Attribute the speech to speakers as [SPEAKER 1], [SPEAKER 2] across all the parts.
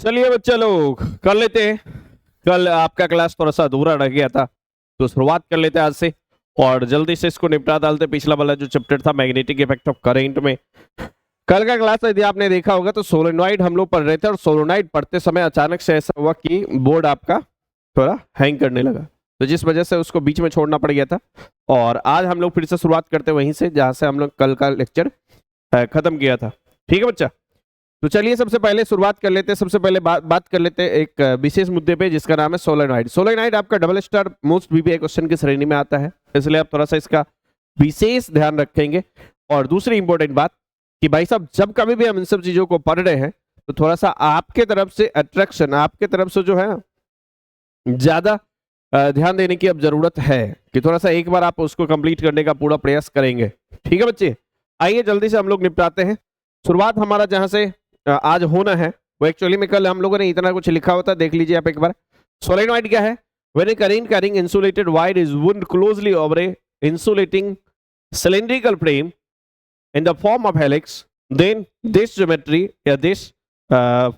[SPEAKER 1] चलिए बच्चे लोग कर लेते हैं। कल आपका क्लास थोड़ा सा अधूरा रह गया था, तो शुरुआत कर लेते हैं आज से और जल्दी से इसको निपटा डालते। पिछला वाला जो चैप्टर था मैग्नेटिक इफेक्ट ऑफ करंट में, कल का क्लास यदि आपने देखा होगा तो सोलेनॉइड हम लोग पढ़ रहे थे और सोलेनॉइड पढ़ते समय अचानक से ऐसा हुआ कि बोर्ड आपका थोड़ा हैंग करने लगा, तो जिस वजह से उसको बीच में छोड़ना पड़ गया था। और आज हम लोग फिर से शुरुआत करते वहीं से जहां से हम लोग कल का लेक्चर खत्म किया था। ठीक है बच्चा, तो चलिए सबसे पहले शुरुआत कर लेते हैं। सबसे पहले बात कर लेते हैं एक विशेष मुद्दे पे जिसका नाम है सोलेनॉइड। सोलेनॉइड आपका double star most VVI question की श्रेणी में आता है, इसलिए आप थोड़ा सा इसका विशेष ध्यान रखेंगे। और दूसरी इंपॉर्टेंट बात कि भाई साहब जब कभी भी हम इन सब चीजों को पढ़ रहे हैं तो थोड़ा सा आपके तरफ से अट्रैक्शन, आपके तरफ से जो है ज्यादा ध्यान देने की अब जरूरत है कि थोड़ा सा एक बार आप उसको कंप्लीट करने का पूरा प्रयास करेंगे। ठीक है बच्चे, आइए जल्दी से हम लोग निपटाते हैं। शुरुआत हमारा जहां से आज होना है वो एक्चुअली में कल हम लोगों ने इतना कुछ लिखा होता, देख लीजिए आप एक बार। सोलेनॉइड क्या है? When A current carrying insulated wire is wound closely over A insulating cylindrical frame in the form of helix, then this geometry या this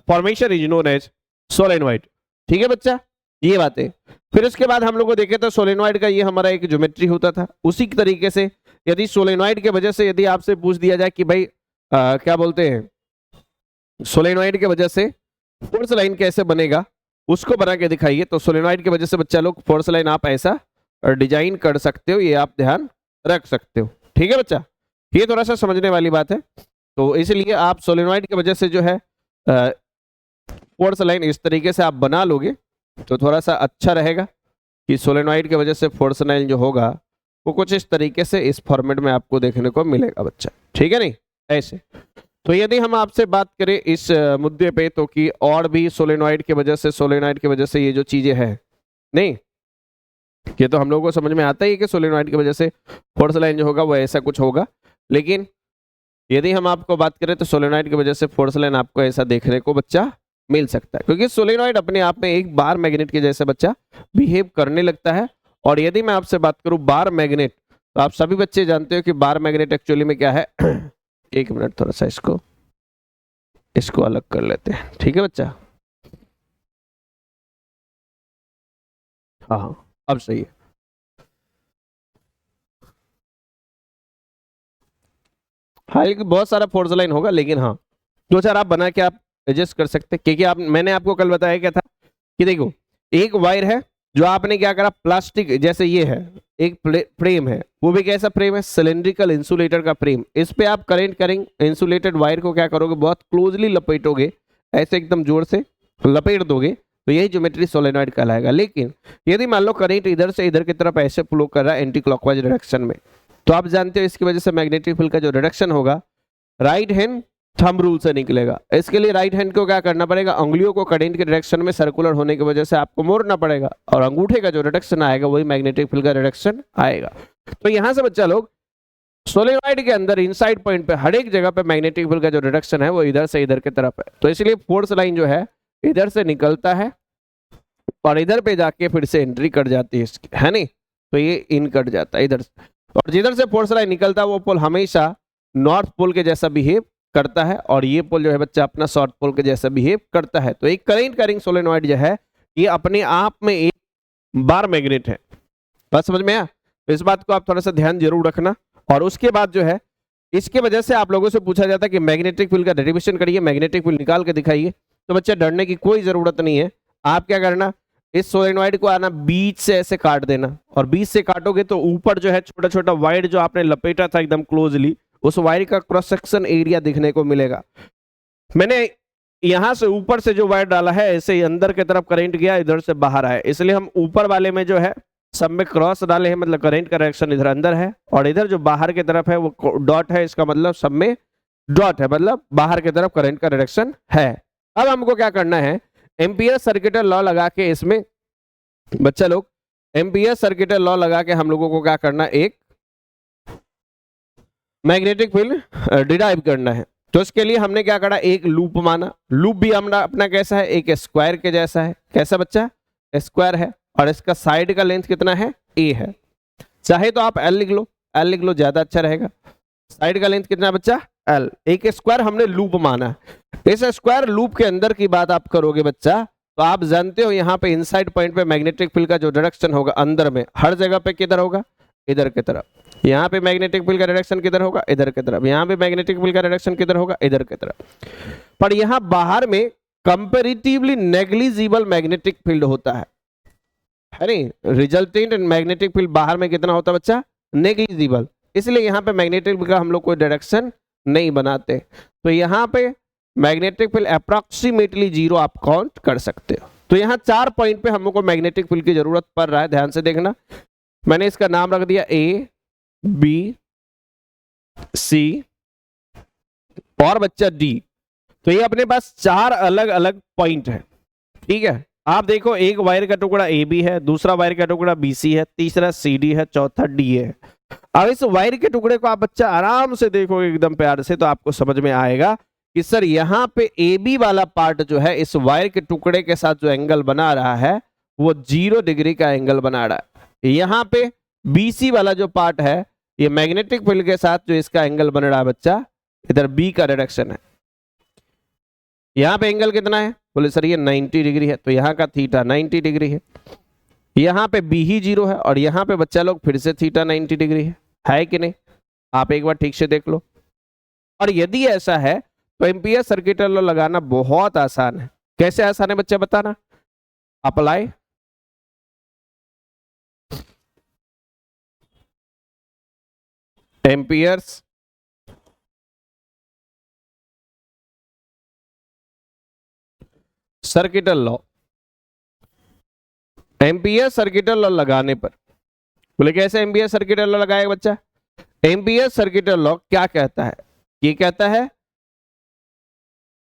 [SPEAKER 1] formation is known as solenoid। ठीक है बच्चा, ये बातें। फिर उसके बाद हम लोग को देखे तो सोलेनॉइड का ये हमारा एक ज्योमेट्री होता था। उसी तरीके से यदि सोलेनॉइड के वजह से यदि आपसे पूछ दिया जाए कि भाई क्या बोलते हैं सोलेनॉइड के वजह से फोर्स लाइन कैसे बनेगा, उसको बना के दिखाइए। तो सोलेनॉइड की वजह से बच्चा लोग फोर्स लाइन आप ऐसा डिजाइन कर सकते हो, ये आप ध्यान रख सकते हो। ठीक है बच्चा, ये थोड़ा सा समझने वाली बात है। तो इसलिए आप सोलेनॉइड की वजह से जो है फोर्स लाइन इस तरीके से आप बना लोगे तो थोड़ा सा अच्छा रहेगा कि सोलेनॉइड की वजह से फोर्स लाइन जो होगा वो कुछ इस तरीके से इस फॉर्मेट में आपको देखने को मिलेगा बच्चा। ठीक है नहीं, ऐसे। तो यदि हम आपसे बात करें इस मुद्दे पे तो कि और भी सोलेनॉइड की वजह से ये जो चीजें हैं, नहीं ये तो हम लोगों को समझ में आता ही है कि सोलेनॉइड की वजह से फोर्स लाइन जो होगा वो ऐसा कुछ होगा। लेकिन यदि हम आपको बात करें तो सोलेनॉइड की वजह से फोर्स लाइन आपको ऐसा देखने को बच्चा मिल सकता है, क्योंकि सोलेनॉइड अपने आप में एक बार मैग्नेट के जैसे बच्चा बिहेव करने लगता है। और यदि मैं आपसे बात करूं बार मैग्नेट, तो आप सभी बच्चे जानते हो कि बार मैग्नेट एक्चुअली में क्या है। एक मिनट, थोड़ा सा इसको अलग कर लेते हैं। ठीक है बच्चा, हाँ अब सही है। हाँ बहुत सारा फोर्स लाइन होगा, लेकिन हाँ दो चार आप बना के आप एडजस्ट कर सकते हैं। क्योंकि आप मैंने आपको कल बताया क्या था कि देखो एक वायर है जो आपने क्या करा, प्लास्टिक जैसे ये है एक फ्रेम है, वो भी कैसा फ्रेम है, सिलेंड्रिकल इंसुलेटर का फ्रेम। इस पे आप करंट करेंगे इंसुलेटेड वायर को क्या करोगे, बहुत क्लोजली लपेटोगे, ऐसे एकदम जोर से लपेट दोगे, तो यही ज्योमेट्री सोलेनॉइड कहलाएगा। लेकिन यदि मान लो करंट इधर से इधर की तरफ ऐसे फ्लो कर रहा है एंटी क्लॉकवाइज डायरेक्शन में, तो आप जानते हो इसकी वजह से मैग्नेटिक फील्ड का जो रिडक्शन होगा राइट हैंड थंब रूल से निकलेगा। इसके लिए राइट हैंड को क्या करना पड़ेगा, अंगुलियों को करंट के डायरेक्शन में सर्कुलर होने की वजह से आपको मोड़ना पड़ेगा, और अंगूठे का जो रिडक्शन आएगा वही मैग्नेटिक फील्ड का रिडक्शन आएगा। तो यहां से बच्चा लोग सोलेनॉइड के अंदर इनसाइड पॉइंट पे हर एक जगह पे मैग्नेटिक फील्ड का जो रिडक्शन है वो इधर से इधर की तरफ है। तो इसलिए फोर्स लाइन जो है इधर से निकलता है और इधर पे जाके फिर से एंट्री कट जाती है इसकी, है नहीं, तो ये इन कट जाता है इधर से। और जिधर से फोर्स लाइन निकलता है वो पोल हमेशा नॉर्थ पोल के जैसा बिहेव करता है, और ये पोल जो है बच्चा अपना साउथ पोल के जैसा बिहेव करता है। तो एक करंट कैरिंग सोलेनॉइड जो है ये अपने आप में एक बार मैग्नेट है। बात समझ में आया? तो इस बात को आप थोड़ा सा ध्यान जरूर रखना। और उसके बाद जो है इसके वजह से आप लोगों से पूछा जाता है कि मैग्नेटिक फील्ड का डेरिवेशन करिए, मैग्नेटिक फील्ड निकाल के दिखाइए। तो बच्चा डरने की कोई जरूरत नहीं है। आप क्या करना, इस सोलेनॉइड को आना बीच से ऐसे काट देना, और बीच से काटोगे तो ऊपर जो है छोटा छोटा वायर जो आपने लपेटा था एकदम क्लोजली, उस वायर का क्रॉस सेक्शन एरिया दिखने को मिलेगा। मैंने यहां से ऊपर से जो वायर डाला है ऐसे ही अंदर की तरफ करंट गया, इधर से बाहर आया, इसलिए हम ऊपर वाले में जो है सब में क्रॉस डाले हैं, मतलब करंट का डायरेक्शन इधर अंदर है, और इधर जो बाहर की तरफ है वो डॉट है, इसका मतलब सब में डॉट है, मतलब बाहर की तरफ करंट का डायरेक्शन है। अब हमको क्या करना है, एम्पियर सर्किटल लॉ लगा के इसमें बच्चा लोग एम्पियर सर्किटल लॉ लगा के हम लोगों को क्या करना, एक मैग्नेटिक फील्ड डिराइव करना है। तो इसके लिए हमने क्या करा, एक लूप माना। लूप भी हमारा अपना कैसा है, एक स्क्वायर के जैसा है। कैसा बच्चा, स्क्वायर है, और इसका साइड का लेंथ कितना है, ए है। चाहे तो आप एल लिख लो, एल लिख लो ज्यादा अच्छा रहेगा। साइड का लेंथ कितना बच्चा, एल, एक स्क्वायर हमने लूप माना है। इस स्क्वायर लूप के अंदर की बात आप करोगे बच्चा, तो आप जानते हो यहाँ पे इनसाइड पॉइंट पे मैग्नेटिक फील्ड का जो डायरेक्शन होगा अंदर में हर जगह पे किधर होगा, इधर की तरफ। यहाँ पे मैग्नेटिक फील्ड का डायरेक्शन किधर होगा, इधर की तरफ। यहाँ पे मैग्नेटिक फील्ड का डायरेक्शन किधर होगा, इधर की तरफ। पर यहाँ बाहर में कंपेरेटिवली नेग्लिजिबल मैग्नेटिक फील्ड होता है नहीं, रिजल्टेंट मैग्नेटिक फील्ड बाहर में कितना होता है बच्चा, नेग्लिजिबल। इसलिए यहाँ पे मैग्नेटिक फील्ड का हम लोग कोई डायरेक्शन नहीं बनाते। तो यहाँ पे मैग्नेटिक फील्ड अप्रोक्सीमेटली 0 आप काउंट कर सकते हो। तो यहाँ 4 पॉइंट पे हमको मैग्नेटिक फील्ड की जरूरत पड़ रहा है, ध्यान से देखना। मैंने इसका नाम रख दिया ए, बी, सी और बच्चा डी। तो ये अपने पास 4 अलग अलग पॉइंट है, ठीक है। आप देखो, एक वायर का टुकड़ा ए बी है, दूसरा वायर का टुकड़ा बी सी है, तीसरा सी डी है, चौथा डी है। अब इस वायर के टुकड़े को आप बच्चा आराम से देखोगे एकदम प्यार से, तो आपको समझ में आएगा कि सर यहाँ पे ए बी वाला पार्ट जो है इस वायर के टुकड़े के साथ जो एंगल बना रहा है वो 0 डिग्री का एंगल बना रहा है। यहाँ पे बी सी वाला जो पार्ट है ये मैग्नेटिक फील्ड के साथ जो इसका एंगल बन रहा है बच्चा, इधर बी का डायरेक्शन है। यहाँ पे एंगल कितना है, बोले सर ये 90 डिग्री है, तो यहाँ का थीटा 90 डिग्री है। यहाँ पे बी ही 0 है और यहाँ पे बच्चा लोग फिर से थीटा 90 डिग्री है कि नहीं, आप एक बार ठीक से देख लो। और यदि ऐसा है तो एम्पियर सर्किट लॉ लगाना बहुत आसान है। कैसे आसान है बच्चा बताना, apply amperes circuital law. Ampere circuital law लगाने पर बोले कैसे एम्पियर सर्किटल लॉ लगाएगा बच्चा, एम्पियर सर्किटल लॉ क्या कहता है, ये कहता है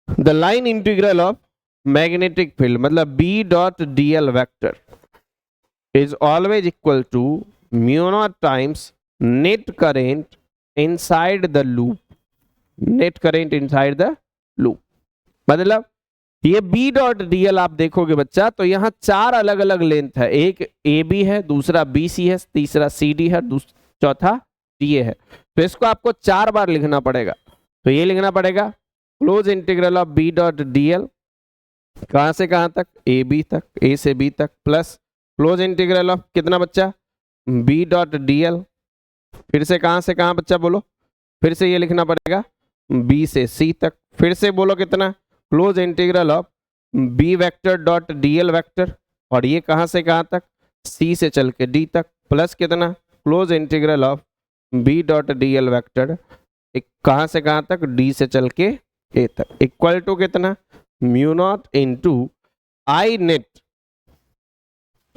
[SPEAKER 1] the line integral of magnetic field मतलब B dot D L vector is always equal to mu naught times net current inside the loop, net current inside the loop. मतलब ये B dot D L आप देखोगे बच्चा तो यहाँ 4 अलग अलग लेंथ है, एक ए बी है, दूसरा बी सी है, तीसरा सी डी है, चौथा डी ए है। तो इसको आपको 4 बार लिखना पड़ेगा। तो ये लिखना पड़ेगा close integral of B dot D L कहां से कहां तक, ए बी तक, ए से बी तक, प्लस क्लोज इंटीग्रल ऑफ कितना बच्चा, बी डॉट डी एल फिर से कहां से बच्चा बोलो, फिर से ये लिखना पड़ेगा बी से सी तक, फिर से बोलो कितना, close integral of B vector dot D L vector, और ये कहां से कहां तक, सी से चल के डी तक, प्लस कितना, close integral of B dot D L vector कहां से कहां तक, डी से चल के ए तक, इक्वल टू कितना, mu naught into I net.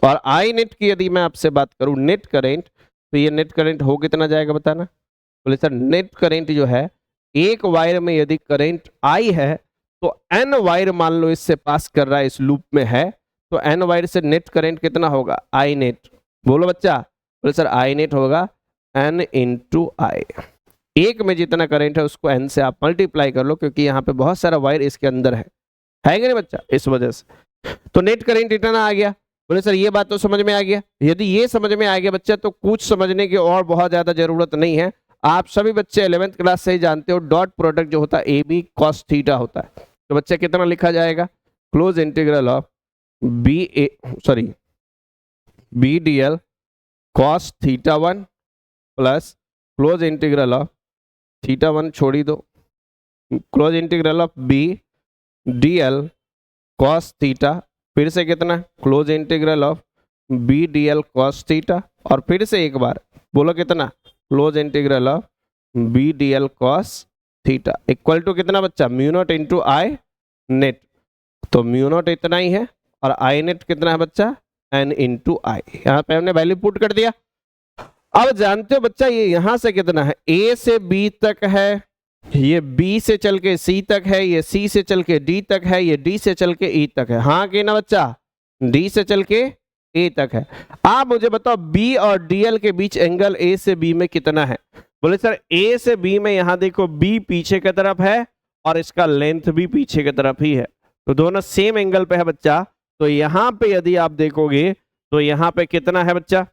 [SPEAKER 1] और आई नेट की यदि मैं आपसे बात करूं नेट करेंट, तो ये नेट करंट हो कितना जाएगा बताना। बोले सर नेट करंट जो है एक वायर में यदि करंट आई है तो एन वायर मान लो इससे पास कर रहा है, इस लूप में है, तो एन वायर से नेट करंट कितना होगा, आई नेट। बोलो बच्चा, बोले सर आई नेट होगा एन इंटू आई। एक में जितना करंट है उसको एन से आप मल्टीप्लाई कर लो, क्योंकि यहाँ पे बहुत सारा वायर इसके अंदर है कि नहीं बच्चा, इस वजह से। तो नेट करंट इतना आ गया। बोले सर ये बात तो समझ में आ गया। यदि ये समझ में आ गया बच्चा तो कुछ समझने की और बहुत ज्यादा जरूरत नहीं है। आप सभी बच्चे 11th क्लास से ही जानते हो डॉट प्रोडक्ट जो होता है ए बी कॉस थीटा होता है। तो बच्चा कितना लिखा जाएगा, close integral of B D L cos theta 1 plus close integral of theta 1 छोड़ी दो, close integral of B D L cos theta, फिर से कितना, close integral of B D L cos theta, और फिर से एक बार बोलो कितना, close integral of B D L cos theta equal to कितना बच्चा, mu naught into I net. तो म्यू नॉट इतना ही है और आई नेट कितना है बच्चा, एन इंटू आई। यहाँ पे हमने वैल्यू पुट कर दिया। अब जानते हो बच्चा ये यहाँ से कितना है, ए से बी तक है, ये B से चल के C तक है, ये C से चल के D तक है, ये D से चल के E तक है। हाँ कि ना बच्चा, D से चल के A तक है। आप मुझे बताओ B और DL के बीच एंगल A से B में कितना है। बोले सर A से B में यहाँ देखो B पीछे की तरफ है और इसका लेंथ भी पीछे की तरफ ही है, तो दोनों सेम एंगल पे है बच्चा। तो यहाँ पे यदि आप देखोगे तो यहाँ पे कितना है बच्चा,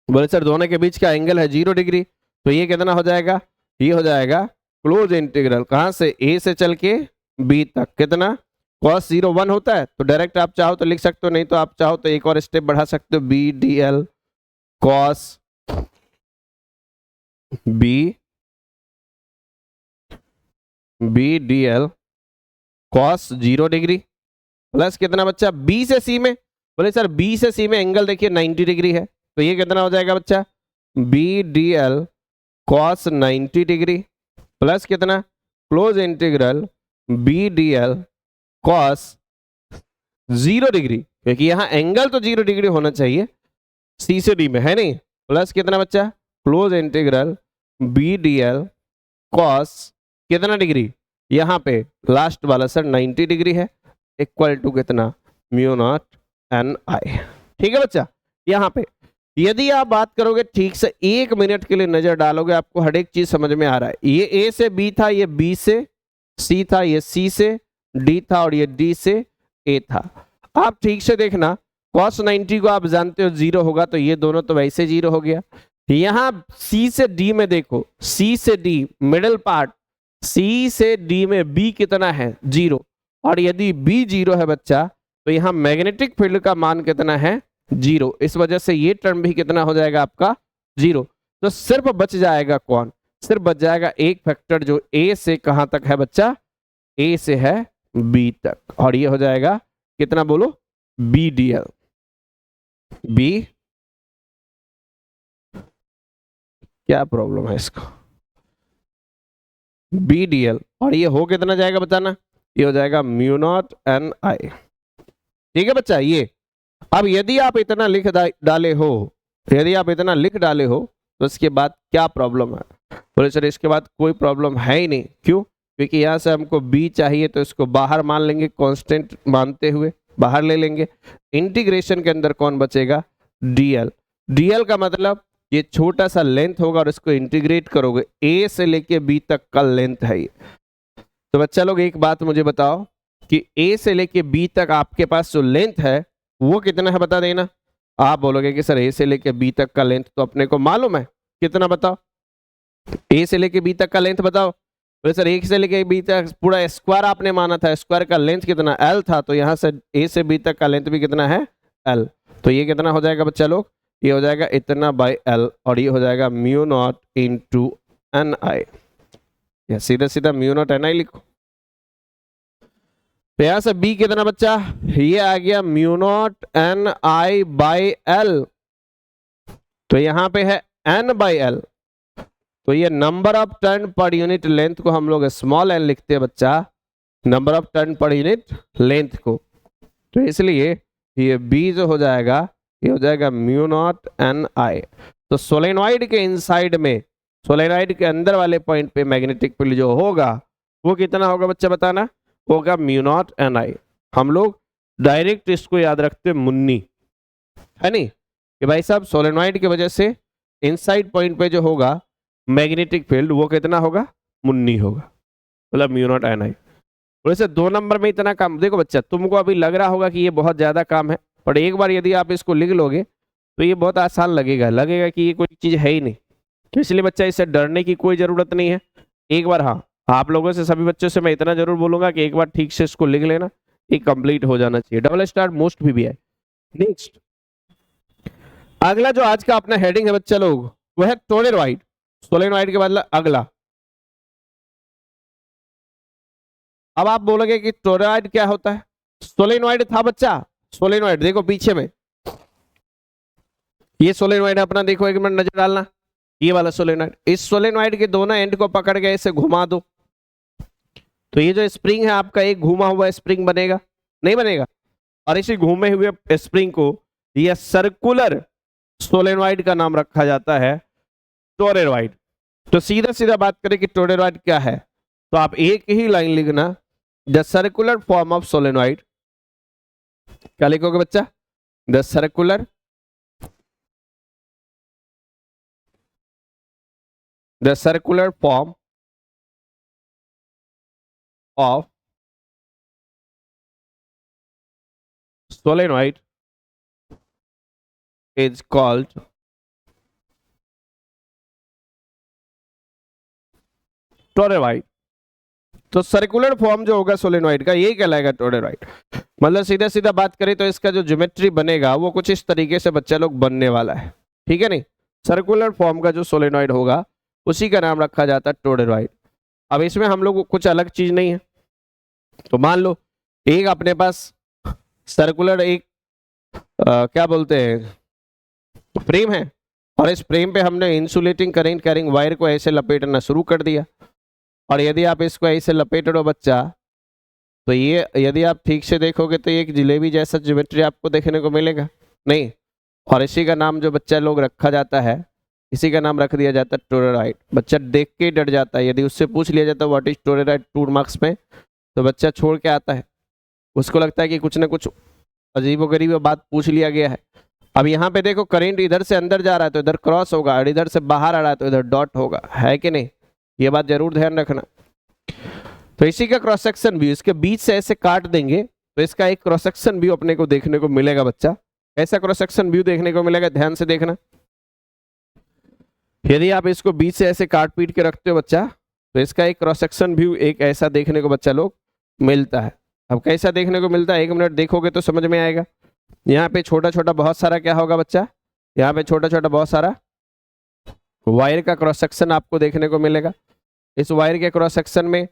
[SPEAKER 1] बोले सर दोनों के बीच का एंगल है 0 डिग्री, तो ये कितना हो जाएगा, ये हो जाएगा क्लोज इंटीग्रल कहां से, ए से चल के बी तक, कितना cos 0 1 होता है, तो डायरेक्ट आप चाहो तो लिख सकते हो, नहीं तो आप चाहो तो एक और स्टेप बढ़ा सकते हो, B D L cos B D L cos 0 degree plus कितना बच्चा, बी से सी में, बोले सर बी से सी में एंगल देखिए 90 डिग्री है, तो ये कितना हो जाएगा बच्चा, B D L cos 90 degree plus कितना, close integral B D L cos 0 degree, क्योंकि यहां एंगल तो 0 डिग्री होना चाहिए सी से डी में, है नहीं, प्लस कितना बच्चा, close integral B D L cos कितना डिग्री, यहां पे लास्ट वाला सर 90 डिग्री है, इक्वल टू कितना, म्यू नॉट एन आई। ठीक है बच्चा, यहां पे यदि आप बात करोगे ठीक से 1 मिनट के लिए नजर डालोगे, आपको हर एक चीज समझ में आ रहा है। ये ए से बी था, ये बी से सी था, ये सी से डी था, और ये डी से ए था। आप ठीक से देखना, cos 90 को आप जानते हो 0 होगा, तो ये दोनों तो वैसे 0 हो गया। यहां सी से डी में देखो, सी से डी मिडिल पार्ट, सी से डी में बी कितना है 0, और यदि बी 0 है बच्चा, तो यहां मैग्नेटिक फील्ड का मान कितना है 0, इस वजह से ये टर्म भी कितना हो जाएगा आपका 0। तो सिर्फ बच जाएगा कौन, सिर्फ बच जाएगा एक फैक्टर जो ए से कहां तक है बच्चा, ए से है बी तक, और ये हो जाएगा कितना बोलो, बी डी एल, बी क्या प्रॉब्लम है इसको, बी डी एल, और ये हो कितना जाएगा बताना, ये हो जाएगा म्यू नॉट एन आई। ठीक है बच्चा, ये अब यदि आप इतना लिख डाले हो, यदि आप इतना लिख डाले हो, तो इसके बाद क्या प्रॉब्लम है, बोले सर इसके बाद कोई प्रॉब्लम है ही नहीं, क्यों, क्योंकि यहां से हमको b चाहिए, तो इसको बाहर मान लेंगे, कांस्टेंट मानते हुए बाहर ले लेंगे, इंटीग्रेशन के अंदर कौन बचेगा, dl, dl का मतलब ये छोटा सा लेंथ होगा, और इसको इंटीग्रेट करोगे, a से लेके b तक का लेंथ है ये। तो बच्चा लोग एक बात मुझे बताओ कि a से लेके b तक आपके पास जो लेंथ है वो कितना है, बता देना। आप बोलोगे कि सर a से लेके b तक का लेंथ तो अपने को मालूम है, कितना बताओ, a से लेके b तक का लेंथ बताओ। बोले सर a से लेके b तक पूरा स्क्वायर आपने माना था, स्क्वायर का लेंथ कितना l था, तो यहां से a से b तक का लेंथ भी कितना है l, तो ये कितना हो जाएगा बच्चा लोग, ये हो जाएगा इतना बाय l, और ये हो जाएगा म्यू नॉट इनटू एन आई, या सीधा सीधा म्यू नॉट एन आई लिखो। तो यहां से b कितना बच्चा, ये आ गया mu naught N I by L, तो यहां पे है n बाई एल, तो ये number of turn per unit length को हम लोग स्मॉल n लिखते हैं बच्चा, number of turn per unit length को, तो इसलिए ये b जो हो जाएगा, ये हो जाएगा म्यू नॉट एन आई। तो सोलेनॉइड के इनसाइड में, सोलेनॉइड के अंदर वाले पॉइंट पे मैग्नेटिक फील्ड जो होगा वो कितना होगा बच्चा बताना, होगा म्यू नॉट एन आई। हम लोग डायरेक्ट इसको याद रखते मुन्नी, है नहीं, कि भाई साहब सोलेनॉइड की वजह से इनसाइड पॉइंट पे जो होगा मैग्नेटिक फील्ड वो कितना होगा, मुन्नी होगा, मतलब म्यू नॉट एन आई। वैसे 2 नंबर में इतना काम, देखो बच्चा तुमको अभी लग रहा होगा कि ये बहुत ज्यादा काम है, पर एक बार यदि आप इसको लिख लोगे तो ये बहुत आसान लगेगा, लगेगा कि ये कोई चीज है ही नहीं, तो इसलिए बच्चा इससे डरने की कोई जरूरत नहीं है। एक बार हाँ, आप लोगों से सभी बच्चों से मैं इतना जरूर बोलूंगा कि एक बार ठीक से इसको लिख लेना, ये कंप्लीट हो जाना चाहिए, डबल स्टार मोस्ट भी है। नेक्स्ट अगला जो आज का अपना हेडिंग है बच्चा लोग, वो है टोरेनॉइड, सोलेनॉइड के बदला अगला। अब आप बोलोगे कि टोरेनॉइड क्या होता है, सोलेनॉइड था बच्चा, सोलेनॉइड देखो पीछे में, ये सोलेनॉइड अपना, देखो एक मिनट नजर डालना, ये वाला सोलेनॉइड, इस सोलेनॉइड के दोनों एंड को पकड़ के ऐसे घुमा दो, तो ये जो स्प्रिंग है आपका, एक घुमा हुआ स्प्रिंग बनेगा, नहीं बनेगा, और इसी घूमे हुए स्प्रिंग को यह सर्कुलर सोलेनॉइड का नाम रखा जाता है टोरेनॉइड। तो सीधा सीधा बात करें कि टोरेनॉइड क्या है, तो आप एक ही लाइन लिखना, the circular form of solenoid, क्या लिखोगे बच्चा, the circular form of solenoid is called toroid. तो सर्कुलर फॉर्म जो होगा सोलेनॉइड का ये कहलाएगा टोरॉइड। मतलब सीधा सीधा बात करें तो इसका जो ज्योमेट्री बनेगा वो कुछ इस तरीके से बच्चा लोग बनने वाला है, ठीक है नहीं। सर्कुलर फॉर्म का जो सोलेनॉइड होगा उसी का नाम रखा जाता है टोरॉइड। अब इसमें हम लोग कुछ अलग चीज नहीं है। तो मान लो एक अपने पास सर्कुलर एक क्या बोलते हैं फ्रेम है, और इस फ्रेम पे हमने इंसुलेटिंग करंट कैरिंग वायर को ऐसे लपेटना शुरू कर दिया। और यदि आप इसको ऐसे लपेट रहे हो बच्चा, तो ये यदि आप ठीक से देखोगे तो ये एक जिलेबी जैसा ज्योमेट्री आपको देखने को मिलेगा नहीं। और इसी का नाम जो बच्चा लोग रखा जाता है, इसी का नाम रख दिया जाता है टोरॉइड। बच्चा देख के डर जाता है, यदि उससे पूछ लिया जाता है व्हाट इज टोरॉइड 2 मार्क्स में, तो बच्चा छोड़ के आता है। उसको लगता है कि कुछ ना कुछ अजीबोगरीब बात पूछ लिया गया है। अब यहाँ पे देखो करंट इधर से अंदर जा रहा है तो इधर क्रॉस होगा, और इधर से बाहर आ रहा है तो इधर डॉट होगा, है कि नहीं। ये बात जरूर ध्यान रखना। तो इसी का क्रॉस सेक्शन व्यू इसके बीच से ऐसे काट देंगे तो इसका एक क्रॉस सेक्शन व्यू अपने को देखने को मिलेगा बच्चा। ऐसा क्रॉस सेक्शन व्यू देखने को मिलेगा, ध्यान से देखना। यदि आप इसको बीच से ऐसे काट पीट के रखते हो बच्चा, तो इसका एक क्रॉस सेक्शन व्यू एक ऐसा देखने को बच्चा लोग मिलता है। अब कैसा देखने को मिलता है, 1 मिनट देखोगे तो समझ में आएगा। यहाँ पे छोटा छोटा बहुत सारा क्या होगा बच्चा, यहाँ पे छोटा छोटा बहुत सारा वायर का क्रॉस सेक्शन आपको देखने को मिलेगा। इस वायर के क्रॉस सेक्शन में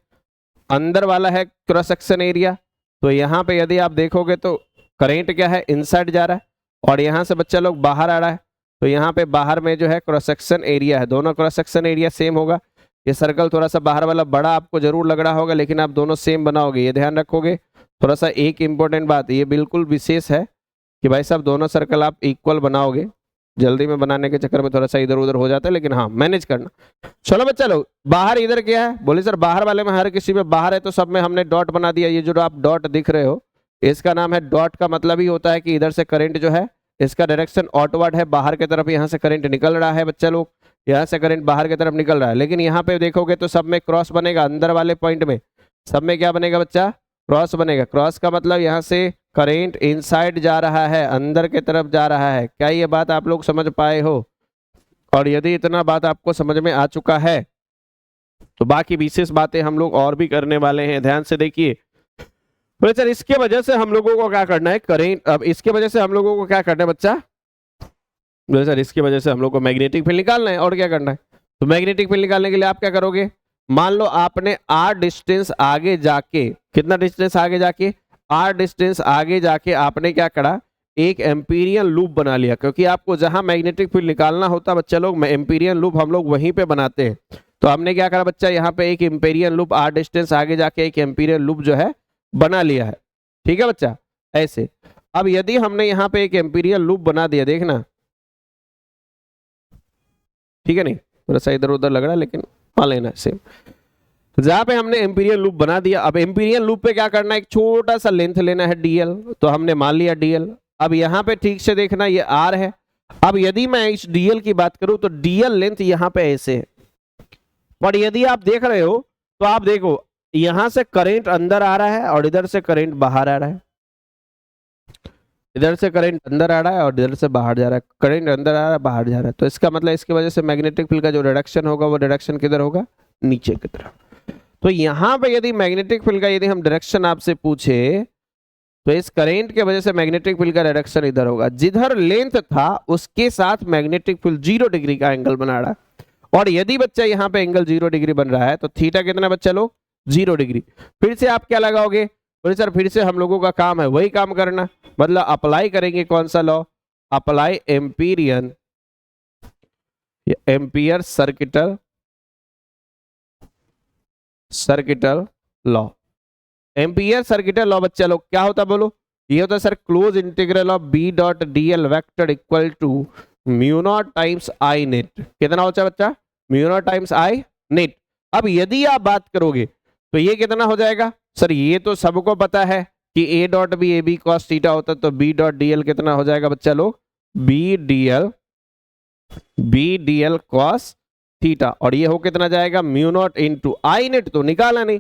[SPEAKER 1] अंदर वाला है क्रॉस सेक्शन एरिया। तो यहाँ पे यदि आप देखोगे तो करंट क्या है, इनसाइड जा रहा है, और यहाँ से बच्चा लोग बाहर आ रहा है। तो यहाँ पे बाहर में जो है क्रॉस सेक्शन एरिया है, दोनों क्रॉस सेक्शन एरिया सेम होगा। ये सर्कल थोड़ा सा बाहर वाला बड़ा आपको जरूर लग रहा होगा, लेकिन आप दोनों सेम बनाओगे, ये ध्यान रखोगे। थोड़ा सा एक इंपॉर्टेंट बात ये बिल्कुल विशेष है कि भाई साहब दोनों सर्कल आप इक्वल बनाओगे। जल्दी में बनाने के चक्कर में थोड़ा सा इधर उधर हो जाता है, लेकिन हाँ मैनेज करना। चलो बच्चा लोग, बाहर इधर क्या है, बोले सर बाहर वाले में हर किसी में बाहर है तो सब में हमने डॉट बना दिया। ये जो आप डॉट दिख रहे हो इसका नाम है डॉट। का मतलब ही होता है कि इधर से करंट जो है इसका डायरेक्शन आउटवर्ड है, बाहर की तरफ यहाँ से करंट निकल रहा है बच्चा लोग, यहाँ से करंट बाहर की तरफ निकल रहा है। लेकिन यहाँ पे देखोगे तो सब में क्रॉस बनेगा, अंदर वाले पॉइंट में सब में क्या बनेगा बच्चा, क्रॉस बनेगा। क्रॉस का मतलब यहाँ से करंट इनसाइड जा रहा है, अंदर के तरफ जा रहा है। क्या ये बात आप लोग समझ पाए हो? और यदि इतना बात आपको समझ में आ चुका है तो बाकी विशेष बातें हम लोग और भी करने वाले हैं, ध्यान से देखिए। तो सर इसके वजह से हम लोगों को क्या करना है, करंट, अब इसके वजह से हम लोगों को क्या करना है बच्चा, सर इसकी वजह से हम लोग को मैग्नेटिक फील्ड निकालना है, और क्या करना है। तो मैग्नेटिक फील्ड निकालने के लिए आप क्या करोगे, मान लो आपने r डिस्टेंस आगे जाके, कितना डिस्टेंस आगे जाके, r डिस्टेंस आगे जाके आपने क्या करा, एक एम्पीरियन लूप बना लिया। क्योंकि आपको जहां मैग्नेटिक फील्ड निकालना होता है बच्चा लोग, एम्पीरियन लूप हम लोग वहीं पे बनाते हैं। तो हमने क्या करा बच्चा, यहाँ पे एक एम्पीरियन लूप r डिस्टेंस आगे जाके एक एम्पीरियन लूप जो है बना लिया है, ठीक है बच्चा, ऐसे। अब यदि हमने यहाँ पे एक एम्पीरियन लूप बना दिया, देखना ठीक है नहीं, थोड़ा सा इधर उधर लग रहा है लेकिन मान लेना सेम। तो जहां पे हमने एम्पीरियल लूप बना दिया, अब एम्पीरियल लूप पे क्या करना है, एक छोटा सा लेंथ लेना है dl। तो हमने मान लिया dl। अब यहाँ पे ठीक से देखना ये r है। अब यदि मैं इस dl की बात करूं तो dl लेंथ यहाँ पे ऐसे है, और यदि आप देख रहे हो तो आप देखो यहां से करंट अंदर आ रहा है और इधर से करंट बाहर आ रहा है, इधर से करंट अंदर आ रहा है और इधर से बाहर जा रहा है, करंट अंदर आ रहा है बाहर जा रहा है। तो इसका मतलब इसकी वजह से मैग्नेटिक फील्ड का जो डायरेक्शन होगा वो डायरेक्शन किधर होगा, नीचे की तरफ। तो यहाँ पे यदि मैग्नेटिक फील्ड का यदि हम डायरेक्शन आपसे पूछे तो इस करंट के वजह से मैग्नेटिक फील्ड का डायरेक्शन इधर होगा, जिधर लेंथ था उसके साथ मैग्नेटिक फील्ड 0 डिग्री का एंगल बना रहा है। और यदि बच्चा यहाँ पे एंगल 0 डिग्री बन रहा है तो थीटा कितना बच्चा लोग, 0 डिग्री। फिर से आप क्या लगाओगे, बोले सर फिर से हम लोगों का काम है वही काम करना, मतलब अप्लाई करेंगे कौन सा law, apply Amperian Ampere circuital law. Ampere circuital law बच्चा लोग क्या होता बोलो, ये होता है sir close integral of B dot D L vector equal to mu naught times I net. कितना होता है बच्चा, mu naught times I net. अब यदि आप बात करोगे तो ये कितना हो जाएगा, सर ये तो सबको पता है कि A dot B A B cos theta होता है, तो बी डॉट डी एल कितना हो जाएगा बच्चा लोग, B D L cos theta. और ये हो कितना जाएगा, mu naught into I net. तो निकाला नहीं,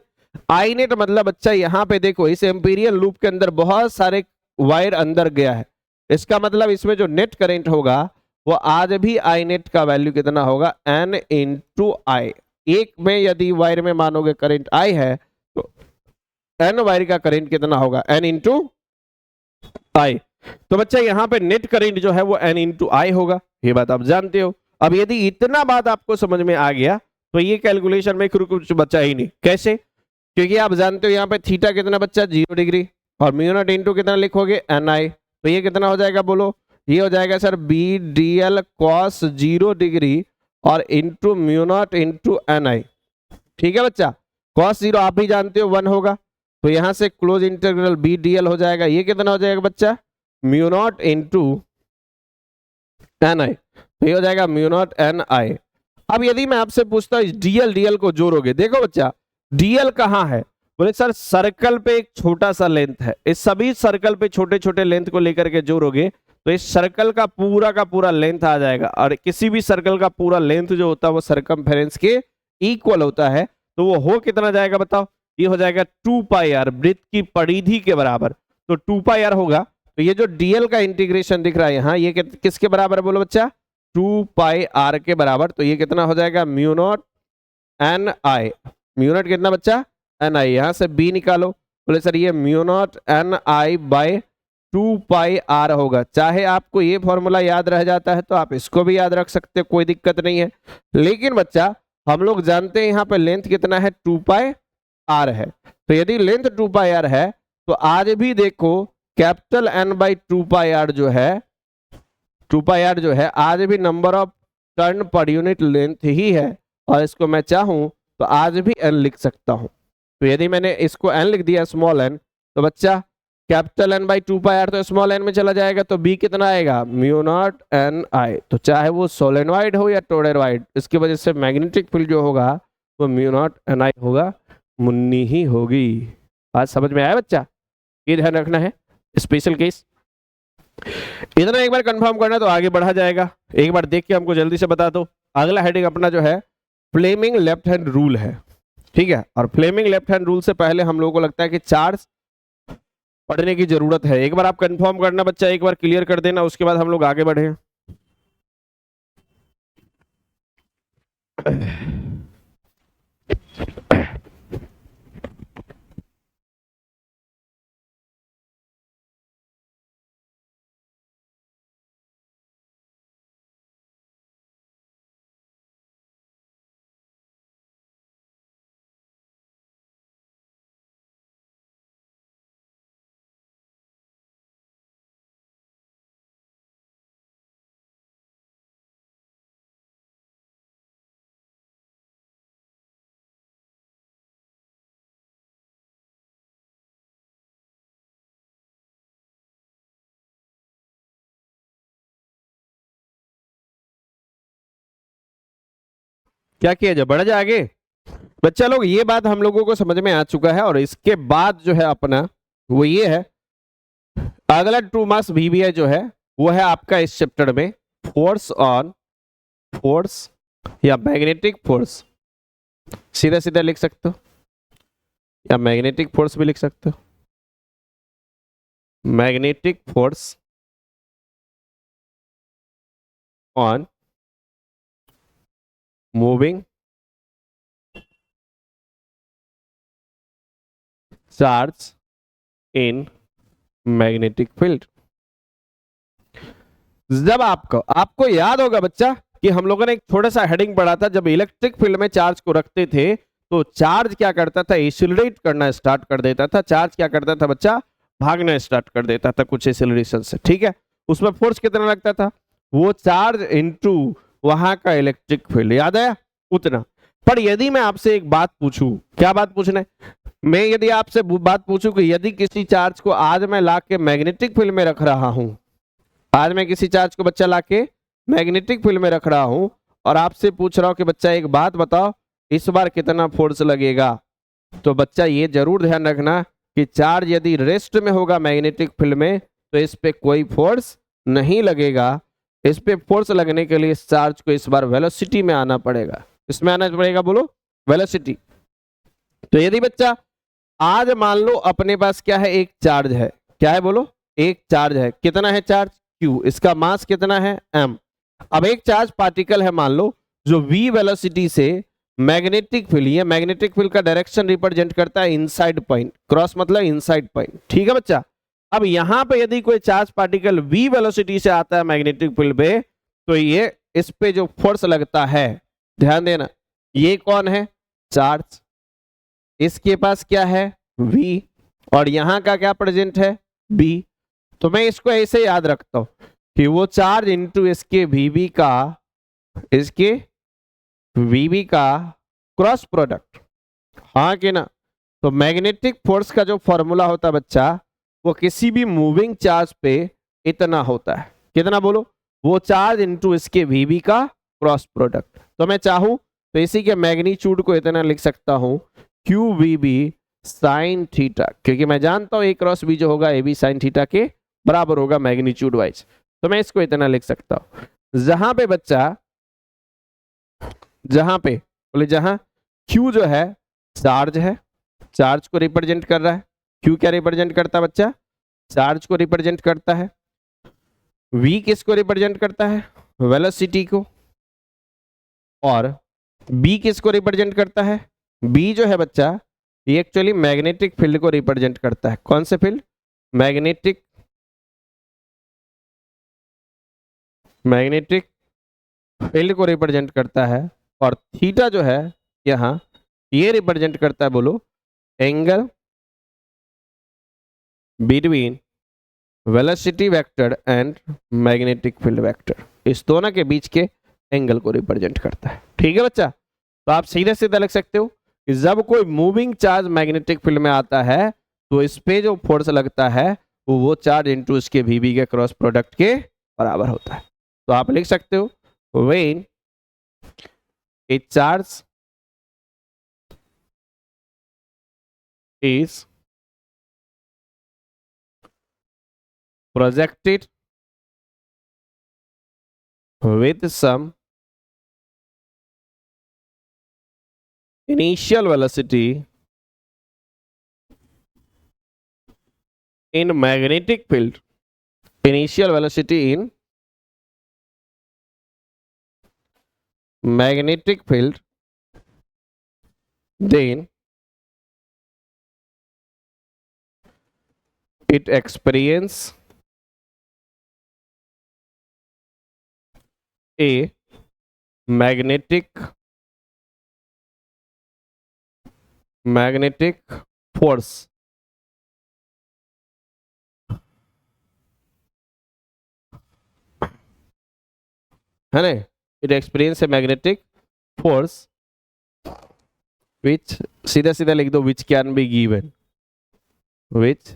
[SPEAKER 1] आई नेट मतलब बच्चा यहाँ पे देखो इस एम्पीरियल लूप के अंदर बहुत सारे वायर अंदर गया है, इसका मतलब इसमें जो नेट करंट होगा वो आज भी आई नेट का वैल्यू कितना होगा, एन इंटू आई। एक में यदि वायर में मानोगे करंट I है तो n वायर का करंट कितना होगा, n इंटू I। तो बच्चा यहाँ पे नेट करंट जो है वो n इंटू I होगा, ये बात आप जानते हो। अब यदि इतना बात आपको समझ में आ गया तो ये कैलकुलेशन में कुछ बचा ही नहीं। कैसे? क्योंकि आप जानते हो यहाँ पे थीटा कितना बच्चा 0 डिग्री और म्यू नॉट इंटू कितना लिखोगे NI, तो ये कितना हो जाएगा बोलो, ये हो जाएगा सर BDL cos 0 डिग्री और into mu naught into NI। ठीक है बच्चा, cos 0 आप भी जानते हो 1 होगा, तो यहां से क्लोज इंटीग्रल BDL हो जाएगा, ये कितना हो जाएगा बच्चा म्यू नॉट इंटू NI, तो ये हो जाएगा म्यू नॉट NI। अब यदि मैं आपसे पूछता हूँ DL को जोड़ोगे, देखो बच्चा DL कहाँ है, बोले सर सर्कल पे एक छोटा सा लेंथ है, इस सभी सर्कल पे छोटे छोटे लेंथ को लेकर के जोड़ोगे तो इस सर्कल का पूरा लेंथ आ जाएगा, और किसी भी सर्कल का पूरा लेंथ जो होता है वो सरकमफेरेंस के इक्वल होता है, तो वो हो कितना जाएगा बताओ, ये हो जाएगा 2 पाई आर, वृत्त की परिधि के बराबर, तो 2 पाई आर होगा। तो ये जो DL का इंटीग्रेशन दिख रहा है यहाँ, ये किसके बराबर है बोलो बच्चा, 2 पाई आर के बराबर, तो ये कितना हो जाएगा mu naught NI, mu naught कितना बच्चा NI, यहां से B निकालो, बोले सर ये mu naught NI by 2 pi R होगा। चाहे आपको ये फॉर्मूला याद रह जाता है तो आप इसको भी याद रख सकते हो, कोई दिक्कत नहीं है, लेकिन बच्चा हम लोग जानते हैं यहाँ पे लेंथ कितना है 2 पाई आर है, तो यदि लेंथ 2 पाई आर है तो आज भी देखो capital N by 2 pi r जो है, 2 पाई आर जो है आज भी number of turn per unit length ही है, और इसको मैं चाहूं तो आज भी n लिख सकता हूं। तो यदि मैंने इसको n लिख दिया स्मॉल n, तो बच्चा capital N by 2 pi r तो स्मॉल n में चला जाएगा, तो b कितना आएगा म्यू नॉट NI। तो चाहे वो सोलेनॉइड हो या टोरॉइड, इसकी वजह से मैग्नेटिक फील्ड जो होगा वो म्यू नॉट NI होगा, मुन्नी ही होगी। आज समझ में आया बच्चा, ये ध्यान रखना है, स्पेशल केस इतना एक बार कंफर्म करना तो आगे बढ़ा जाएगा। एक बार देख के हमको जल्दी से बता दो। अगला हेडिंग अपना जो है फ्लेमिंग लेफ्ट हैंड रूल है, ठीक है, और फ्लेमिंग लेफ्ट हैंड रूल से पहले हम लोगों को लगता है कि चार्ज पढ़ने की जरूरत है। एक बार आप कंफर्म करना बच्चा, एक बार क्लियर कर देना, उसके बाद हम लोग आगे बढ़े। क्या किया जाए, बढ़ जाए आगे बच्चा लोग। ये बात हम लोगों को समझ में आ चुका है, और इसके बाद जो है अपना वो ये है, अगला 2 मार्क्स VBI जो है वो है आपका इस चैप्टर में फोर्स ऑन फोर्स या मैग्नेटिक फोर्स, सीधा सीधा लिख सकते हो, या मैग्नेटिक फोर्स भी लिख सकते हो, magnetic force on moving charge in magnetic field. जब आपको याद होगा बच्चा कि हम लोगों ने एक थोड़ा सा हेडिंग पढ़ा था, जब इलेक्ट्रिक फील्ड में चार्ज को रखते थे तो चार्ज क्या करता था, एक्सीलरेट करना स्टार्ट कर देता था, चार्ज क्या करता था बच्चा, भागना स्टार्ट कर देता था कुछ एक्सीलरेशन से, ठीक है। उसमें फोर्स कितना लगता था, वो चार्ज इनटू वहां का इलेक्ट्रिक फील्ड, याद है उतना। पर यदि मैं आपसे एक बात पूछूं, क्या बात पूछना है, मैं यदि आपसे बात पूछूं कि यदि किसी चार्ज को आज मैं लाके मैग्नेटिक फील्ड में रख रहा हूं, आज मैं किसी चार्ज को बच्चा लाके मैग्नेटिक फील्ड में रख रहा हूं और आपसे पूछ रहा हूं कि बच्चा एक बात बताओ इस बार कितना फोर्स लगेगा, तो बच्चा ये जरूर ध्यान रखना कि चार्ज यदि रेस्ट में होगा मैग्नेटिक फील्ड में तो इस पे कोई फोर्स नहीं लगेगा। इस पे फोर्स लगने के लिए इस चार्ज को इस बार वेलोसिटी में आना पड़ेगा, इसमें आना पड़ेगा, बोलो वेलोसिटी। तो यदि बच्चा आज मान लो अपने पास क्या है, एक चार्ज है, क्या है बोलो, एक चार्ज है, कितना है चार्ज Q, इसका मास कितना है m। अब एक चार्ज पार्टिकल है मान लो जो v वेलोसिटी से मैग्नेटिक फील्ड, ये मैग्नेटिक फील्ड का डायरेक्शन रिप्रेजेंट करता है इनसाइड पॉइंट, क्रॉस मतलब इनसाइड पॉइंट, ठीक है बच्चा। अब यहां पे यदि कोई चार्ज पार्टिकल v वेलोसिटी से आता है मैग्नेटिक फील्ड पे, तो ये इस पे जो फोर्स लगता है, ध्यान देना, ये कौन है, चार्ज, इसके पास क्या है v, और यहां का क्या प्रेजेंट है b। तो मैं इसको ऐसे याद रखता हूं कि वो चार्ज इनटू इसके vb का, इसके vb का क्रॉस प्रोडक्ट, हाँ कि ना। तो मैग्नेटिक फोर्स का जो फॉर्मूला होता है बच्चा, वो किसी भी मूविंग चार्ज पे इतना होता है, कितना बोलो, वो चार्ज इनटू इसके vb का क्रॉस प्रोडक्ट। तो मैं चाहूं तो इसी के मैग्नीट्यूड को इतना लिख सकता हूं Q V B sine theta, क्योंकि मैं जानता हूं ए क्रॉस बी जो होगा ए बी साइन थीटा के बराबर होगा मैग्नीट्यूड वाइज। तो मैं इसको इतना लिख सकता हूं, जहां पे बच्चा, जहां पे बोले, जहां Q जो है चार्ज है, चार्ज को रिप्रेजेंट कर रहा है, Q क्या रिप्रेजेंट करता है बच्चा, चार्ज को रिप्रेजेंट करता है, V किसको रिप्रेजेंट करता है, वेलोसिटी को, और B किसको रिप्रेजेंट करता है, B जो है बच्चा ये एक्चुअली मैग्नेटिक फील्ड को रिप्रेजेंट करता है। कौन से फील्ड, मैग्नेटिक, मैग्नेटिक फील्ड को रिप्रेजेंट करता है, और थीटा जो है यहां ये रिप्रेजेंट करता है, बोलो, angle between velocity vector and magnetic field vector, इस दोनों के बीच के एंगल को रिप्रेजेंट करता है, ठीक है बच्चा। तो आप सीधे सीधे लिख सकते हो कि जब कोई मूविंग चार्ज मैग्नेटिक फील्ड में आता है तो इस पे जो फोर्स लगता है वो चार्ज इनटू इसके वीबी के क्रॉस प्रोडक्ट के बराबर होता है। तो आप लिख सकते हो when A charge is projected with some initial velocity in magnetic field, initial velocity in magnetic field, then it experience a magnetic force, है ना, it experience a magnetic force which, सीधा सीधा लिख दो, which can be given, which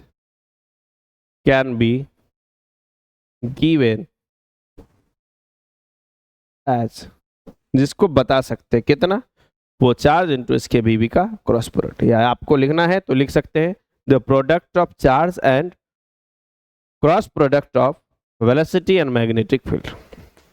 [SPEAKER 1] can be given as, जिसको बता सकते हैं कितना, वो चार्ज इनटू इसके बीबी का क्रॉस प्रोडक्ट, या आपको लिखना है तो लिख सकते हैं the product of charge and cross product of velocity and magnetic field,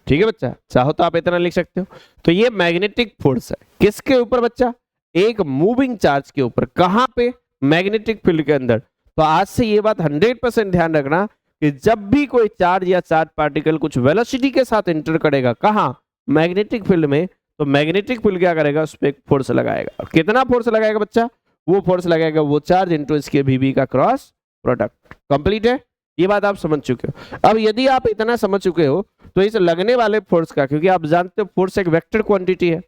[SPEAKER 1] ठीक है बच्चा। चाहो तो आप इतना लिख सकते हो। तो ये मैग्नेटिक फोर्स है किसके ऊपर बच्चा, एक मूविंग चार्ज के ऊपर, कहां पे, मैग्नेटिक फील्ड के अंदर। तो आज से ये बात 100% ध्यान रखना कि जब भी कोई चार्ज या चार्ज पार्टिकल कुछ वेलोसिटी के साथ एंटर करेगा, कहां, मैग्नेटिक फील्ड में, तो मैग्नेटिक फील्ड क्या करेगा, उस पर एक फोर्स लगाएगा। और कितना फोर्स लगाएगा बच्चा, वो फोर्स लगाएगा वो चार्ज इनटू इसके वीबी का क्रॉस प्रोडक्ट। कंप्लीट है, ये बात आप समझ चुके हो। अब यदि आप इतना समझ चुके हो तो इस लगने वाले फोर्स का, क्योंकि आप जानते हो फोर्स एक वेक्टर क्वांटिटी है,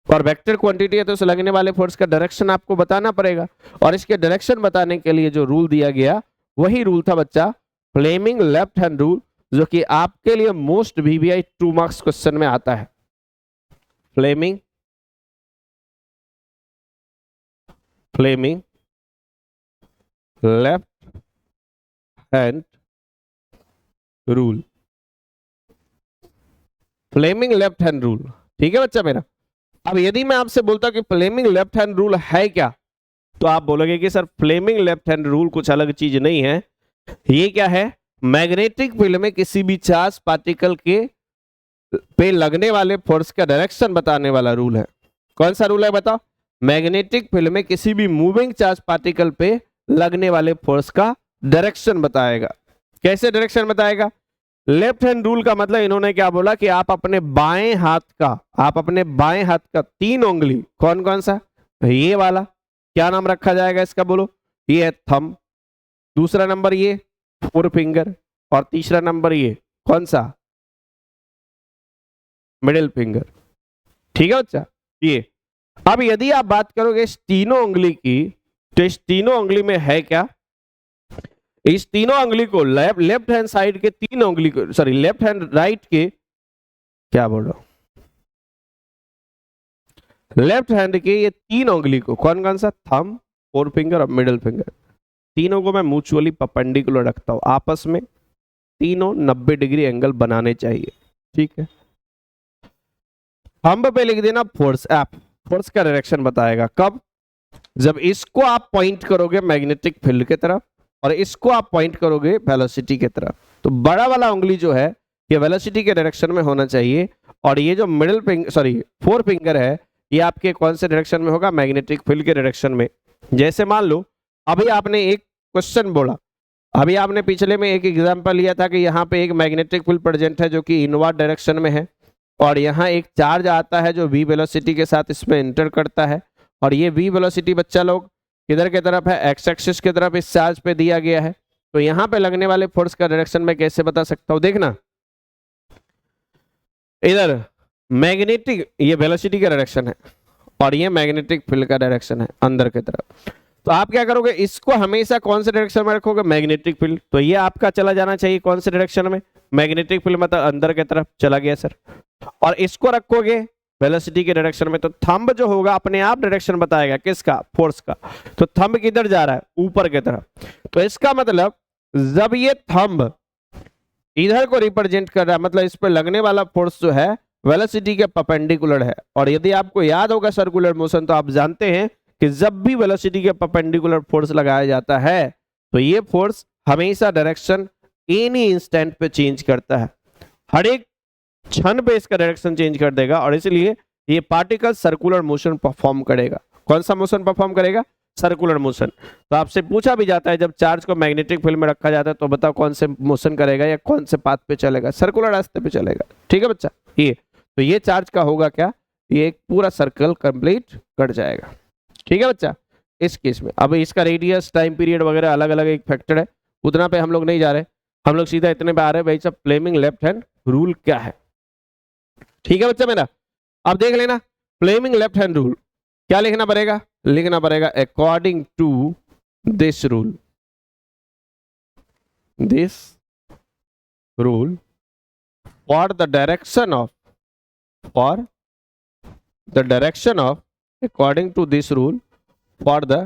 [SPEAKER 1] और वेक्टर क्वांटिटी है तो इस लगने वाले फोर्स का डायरेक्शन आपको बताना पड़ेगा। और इसके डायरेक्शन बताने के लिए जो रूल दिया गया वही रूल था बच्चा, फ्लेमिंग लेफ्ट हैंड रूल, जो कि आपके लिए मोस्ट VBI 2 मार्क्स क्वेश्चन में आता है। Fleming left hand rule, Fleming left hand rule, ठीक है बच्चा मेरा। अब यदि मैं आपसे बोलता कि फ्लेमिंग लेफ्ट हैंड रूल है क्या, तो आप बोलोगे कि sir Fleming left hand rule कुछ अलग चीज नहीं है। ये क्या है, मैग्नेटिक फील्ड में किसी भी चार्ज पार्टिकल के पे लगने वाले फोर्स का डायरेक्शन बताने वाला रूल है। कौन सा रूल है बताओ, मैग्नेटिक फील्ड में किसी भी मूविंग चार्ज पार्टिकल पे लगने वाले फोर्स का डायरेक्शन बताएगा। कैसे डायरेक्शन बताएगा, लेफ्ट हैंड रूल का मतलब इन्होंने क्या बोला कि आप अपने बाएं हाथ का 3 उंगली, कौन कौन सा, ये वाला, क्या नाम रखा जाएगा इसका, बोलो, ये है थंब, दूसरा नंबर ये फोर फिंगर, और तीसरा नंबर ये कौन सा, मिडिल फिंगर। ठीक है बच्चा, ये। अब यदि आप बात करोगे इस तीनों उंगली की, तो इस तीनों उंगली में है क्या, इस तीनों उंगली को लेफ्ट हैंड साइड के 3 उंगली को, सॉरी लेफ्ट हैंड राइट के, क्या बोल रहा हूं, लेफ्ट हैंड के ये 3 उंगली को, कौन कौन सा, थंब, फोर फिंगर और मिडिल फिंगर, तीनों को मैं म्यूचुअली परपेंडिकुलर रखता हूं, आपस में तीनों 90 डिग्री एंगल बनाने चाहिए। ठीक है, थंब पे लिख देना फोर्स एफ, फोर्स का डायरेक्शन बताएगा कब, जब इसको आप पॉइंट करोगे मैग्नेटिक फील्ड की तरफ और इसको आप पॉइंट करोगे वेलोसिटी की तरफ, तो बड़ा वाला उंगली जो है ये वेलोसिटी के डायरेक्शन में होना चाहिए, और ये जो middle finger, sorry four finger है, ये आपके कौन से डायरेक्शन में होगा, मैग्नेटिक फील्ड के डायरेक्शन में। जैसे मान लो अभी आपने एक क्वेश्चन बोला, अभी आपने पिछले में एक एग्जांपल लिया था कि यहाँ पे एक मैग्नेटिक फील्ड प्रेजेंट है जो कि इनवर्ड डायरेक्शन में है, और यहाँ एक चार्ज आता है जो v वेलोसिटी के साथ इसमें इंटर करता है, और ये v वेलोसिटी बच्चा लोग किधर की तरफ है, एक्स एक्सिस की तरफ इस चार्ज पे दिया गया है। तो यहाँ पे लगने वाले फोर्स का डायरेक्शन मैं कैसे बता सकता हूँ, देखना, इधर मैग्नेटिक, ये वेलोसिटी का डायरेक्शन है और ये मैग्नेटिक फील्ड का डायरेक्शन है अंदर की तरफ, तो आप क्या करोगे, इसको हमेशा कौन से डायरेक्शन में रखोगे, मैग्नेटिक फील्ड, तो ये आपका चला जाना चाहिए कौन से डायरेक्शन में, मैग्नेटिक फील्ड, मतलब अंदर की तरफ चला गया सर, और इसको रखोगे वेलोसिटी के डायरेक्शन में, तो थंब जो होगा अपने आप डायरेक्शन बताएगा किसका, फोर्स का, तो थंब किधर जा रहा है, ऊपर की तरफ, तो इसका मतलब जब ये थंब इधर को रिप्रेजेंट कर रहा है, मतलब इस पर लगने वाला फोर्स जो है वेलोसिटी के परपेंडिकुलर है, और यदि आपको याद होगा सर्कुलर मोशन, तो आप जानते हैं कि जब भी वेलोसिटी के परपेंडिकुलर फोर्स लगाया जाता है तो ये फोर्स हमेशा डायरेक्शन एनी इंस्टेंट पे चेंज करता है, हर एक क्षण पे इसका डायरेक्शन चेंज कर देगा, और इसलिए ये पार्टिकल सर्कुलर मोशन परफॉर्म करेगा। कौन सा मोशन परफॉर्म करेगा, सर्कुलर मोशन। तो आपसे पूछा भी जाता है जब चार्ज को मैग्नेटिक फील्ड में रखा जाता है तो बताओ कौन से मोशन करेगा या कौन से पाथ पे चलेगा, सर्कुलर रास्ते पे चलेगा। ठीक है बच्चा, ये तो ये चार्ज का होगा क्या, ये एक पूरा सर्कल कंप्लीट कर जाएगा। ठीक है बच्चा, इस केस में अब इसका रेडियस, टाइम पीरियड वगैरह अलग अलग एक फैक्टर है, उतना पे हम लोग नहीं जा रहे, हम लोग सीधा इतने पे आ रहे हैं भाई साहब, फ्लेमिंग लेफ्ट हैंड रूल क्या है। ठीक है बच्चा मेरा, अब देख लेना फ्लेमिंग लेफ्ट हैंड रूल, क्या लिखना पड़ेगा, लिखना पड़ेगा according to this rule, this rule for the direction of, for the direction of, according to this rule for the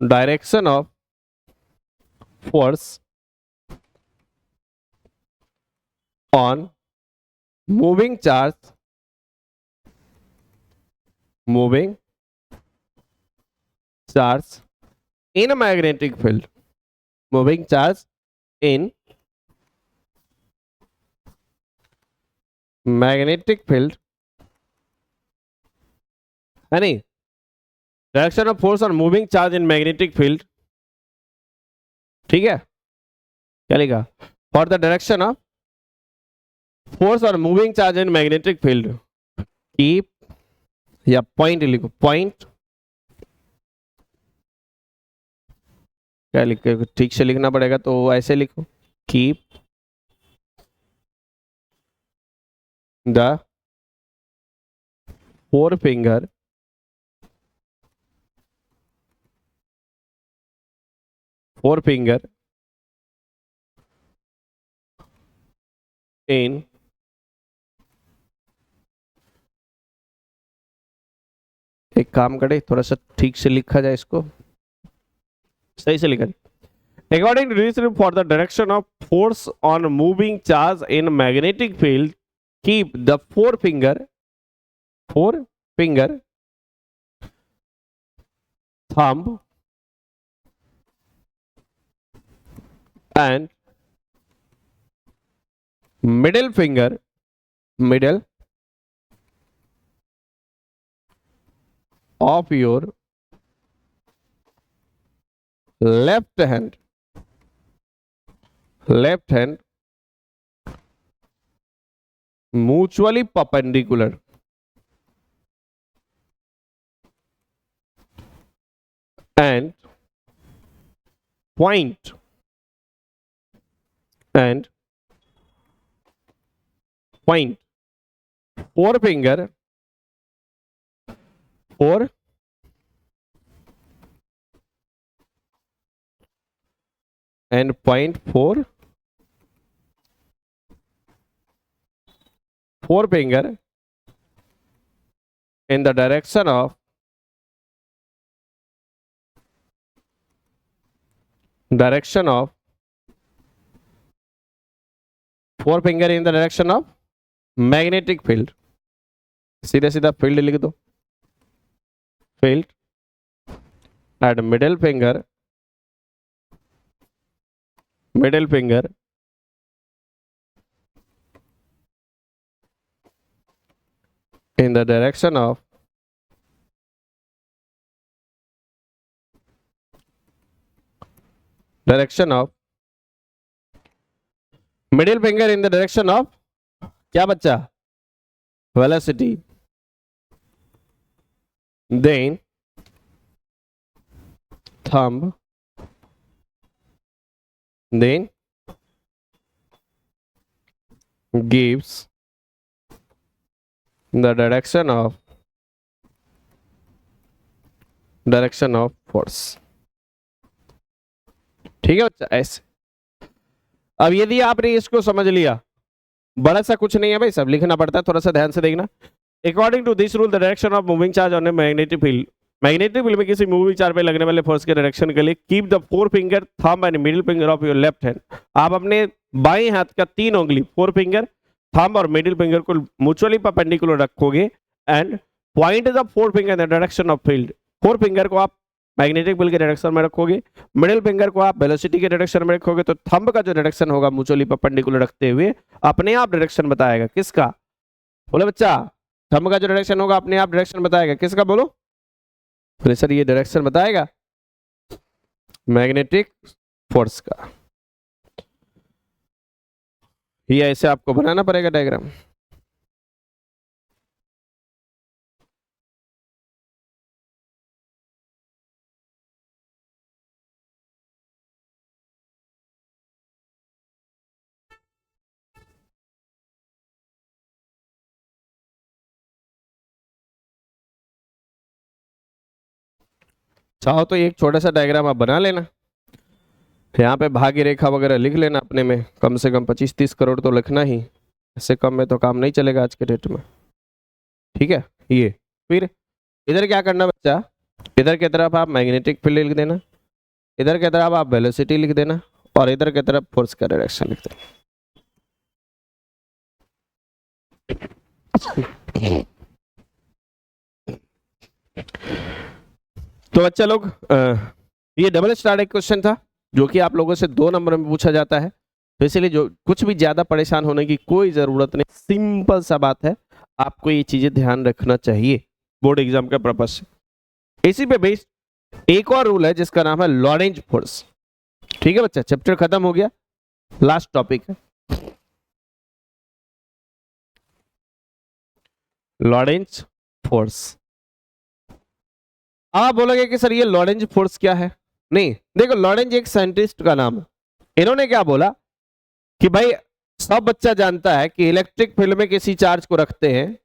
[SPEAKER 1] direction of force on moving charge, moving charge in a magnetic field, moving charge in magnetic field, है नहीं, direction of force on moving charge in magnetic field. ठीक है, क्या लिखा, for the direction of force on moving charge in magnetic field, keep, या point लिखो, point, क्या लिखे, ठीक से लिखना पड़ेगा तो ऐसे लिखो, keep the four finger in एक काम करे, थोड़ा सा ठीक से लिखा जाए, इसको सही से लिखा जाए। According to this rule for the direction of force on moving charge in magnetic field, keep the forefinger thumb and middle finger, middle of your left hand mutually perpendicular and point forefinger and point forefinger in the direction of forefinger in the direction of magnetic field. सीधा सीधा field लिख दो, field and middle finger in the direction of middle finger in the direction of क्या बच्चा, velocity. Then thumb gives the direction of force. ठीक है बच्चा, ऐसे। अब यदि आपने इसको समझ लिया, बड़ा सा कुछ नहीं है भाई, सब लिखना पड़ता है, थोड़ा सा ध्यान से देखना। According to this rule the direction of moving charge on a magnetic field में किसी मूविंग चार्ज पे लगने वाले फोर्स के डायरेक्शन के लिए keep the forefinger, thumb and middle finger of your left hand. आप अपने बाएं हाथ का 3 उंगली, फोर फिंगर, थंब और मिडिल फिंगर को म्यूचुअली परपेंडिकुलर रखोगे and point the four finger in the direction of field. Four finger को आप मैग्नेटिक फील्ड के डायरेक्शन में रखोगे, मिडिल फिंगर को आप वेलोसिटी के डायरेक्शन में रखोगे, तो थंब का जो डायरेक्शन होगा म्यूचुअली परपेंडिकुलर रखते हुए अपने आप डायरेक्शन बताएगा। किसका? बोलो बच्चा, थंब का जो डायरेक्शन होगा अपने आप डायरेक्शन बताएगा। किसका? बोलो। बोले सर ये डायरेक्शन बताएगा मैग्नेटिक फोर्स का। ये ऐसे आपको बनाना पड़ेगा डायग्राम। चाहो तो एक छोटा सा डायग्राम आप बना लेना, यहाँ पे भाग्य रेखा वगैरह लिख लेना अपने में, कम से कम 25-30 करोड़ तो लिखना ही, इससे कम में तो काम नहीं चलेगा आज के डेट में। ठीक है, ये फिर इधर क्या करना बच्चा, इधर की तरफ आप मैग्नेटिक फील्ड लिख देना, इधर की तरफ आप वेलोसिटी लिख देना और इधर की तरफ फोर्स का डायरेक्शन लिख देना। तो बच्चा लोग ये डबल स्टार एक क्वेश्चन था जो कि आप लोगों से 2 नंबर में पूछा जाता है, तो इसलिए जो कुछ भी ज्यादा परेशान होने की कोई जरूरत नहीं, सिंपल सा बात है, आपको ये चीजें ध्यान रखना चाहिए बोर्ड एग्जाम का पर्पस से। इसी पे बेस्ड एक और रूल है जिसका नाम है लॉरेंज फोर्स। ठीक है बच्चा, चैप्टर खत्म हो गया, लास्ट टॉपिक है लॉरेंज फोर्स। आप बोलोगे कि सर ये लॉरेंज फोर्स क्या है? नहीं, देखो लॉरेंज एक साइंटिस्ट का नाम है। इन्होंने क्या बोला कि भाई सब बच्चा जानता है कि इलेक्ट्रिक फील्ड में किसी चार्ज को रखते हैं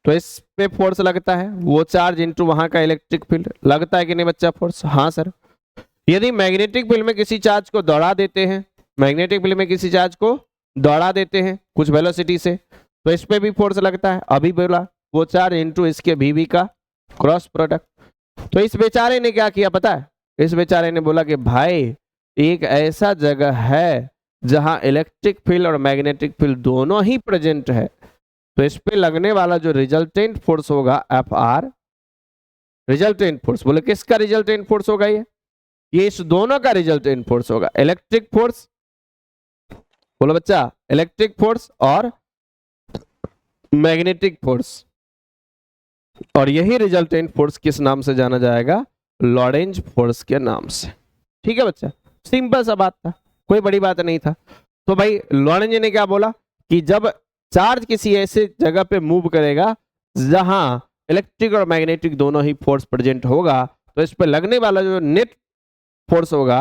[SPEAKER 1] तो इस पे फोर्स लगता है, वो चार्ज इनटू वहां का इलेक्ट्रिक फील्ड लगता है कि नहीं बच्चा फोर्स? हाँ सर। यदि मैग्नेटिक फील्ड में किसी चार्ज को दौड़ा देते हैं, मैग्नेटिक फील्ड में किसी चार्ज को दौड़ा देते हैं कुछ वेलोसिटी से, तो इस पे भी फोर्स लगता है। अभी बोला वो चार्ज इनटू इसके वीवी का क्रॉस प्रोडक्ट। तो इस बेचारे ने क्या किया पता है? इस बेचारे ने बोला कि भाई एक ऐसा जगह है जहां इलेक्ट्रिक फील्ड और मैग्नेटिक फील्ड दोनों ही प्रेजेंट है, तो इस पे लगने वाला जो रिजल्टेंट फोर्स होगा Fr, रिजल्टेंट फोर्स, बोले किसका रिजल्टेंट फोर्स होगा? ये इस दोनों का रिजल्टेंट फोर्स होगा, इलेक्ट्रिक फोर्स, बोलो बच्चा, इलेक्ट्रिक फोर्स और मैग्नेटिक फोर्स। और यही रिजल्टेंट फोर्स किस नाम से जाना जाएगा? लॉरेंज फोर्स के नाम से। ठीक है बच्चा, सिंपल सा बात था, कोई बड़ी बात नहीं था। तो भाई लॉरेंज ने क्या बोला कि जब चार्ज किसी ऐसे जगह पे मूव करेगा जहां इलेक्ट्रिक और मैग्नेटिक दोनों ही फोर्स प्रेजेंट होगा, तो इस पे लगने वाला जो नेट फोर्स होगा